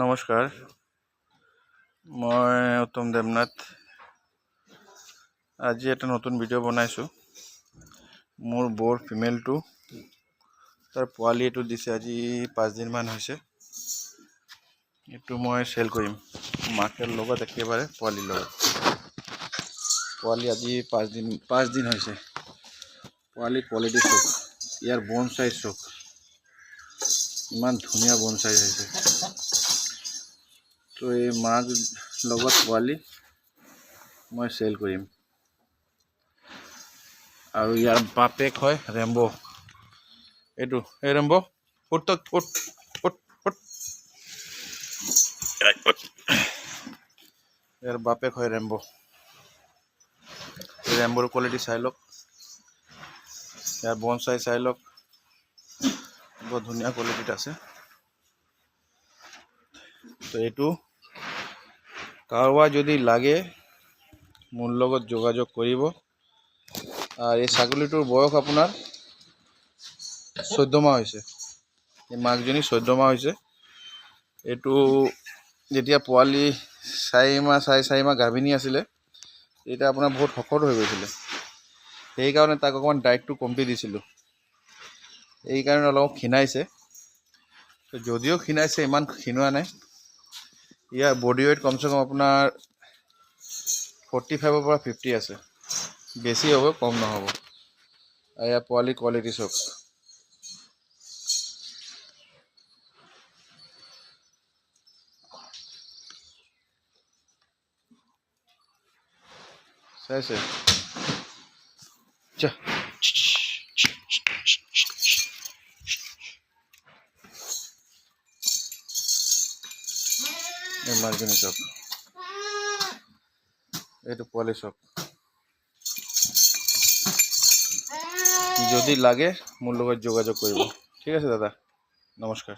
নমস্কাৰ, মই উত্তম দেৱনাথ। আজি এটা নতুন ভিডিঅ' বনাইছোঁ। মোৰ বৰ ফিমেলটো তাৰ পোৱালি এইটো দিছে, আজি 5 দিনমান হৈছে। এইটো মই চেল কৰিম মাকৰ লগত একেবাৰে পোৱালিৰ লগত। পোৱালি আজি 5 দিন হৈছে। পোৱালি কোৱালিটি চক, ইয়াৰ বন চাইজ চক, ইমান ধুনীয়া বন চাইজ হৈছে। তো এই মাক লগত পোৱালি মই চেল কৰিম। আৰু ইয়াৰ বাপেক হয় ৰেম্বো। এইটো এই ৰেম্বো উঠ। ইয়াৰ বাপেক হয় ৰেম্বো। এই ৰেম্বোৰ কোৱালিটি চাই লওক, ইয়াৰ বন চাই চাই লওক, বৰ ধুনীয়া কোৱালিটিত আছে। তো এইটো কাৰোবাৰ যদি লাগে মোৰ লগত যোগাযোগ কৰিব। আৰ এই ছাগলীটোৰ বয়স আপোনাৰ 14 মাহ হৈছে। এই মাকজনী 14 মাহ হৈছে। এইটো যেতিয়া পোৱালি 4 মাহ গাভিনী আছিলে, এতিয়া আপোনাৰ বহুত শকত হৈ গৈছিলে। সেইকাৰণে তাক অকণমান ডায়েটটো কমটি দিছিলোঁ। এইকাৰণে অলপ ক্ষীণাইছে। যদিও ক্ষীণাইছে, ইমান ক্ষীণোৱা নাই। ইয়াৰ বডি ৱেইট কমচে কম আপোনাৰ 45 পৰা 50 আছে। বেছি হ'ব, কম নহ'ব। আৰু ইয়াৰ পোৱালি কোৱালিটি চব। চাইছে? এই মাৰ্জিনী চক, এইটো পোৱালি চক। যদি লাগে মোৰ লগত যোগাযোগ কৰিব। ঠিক আছে দাদা, নমস্কাৰ।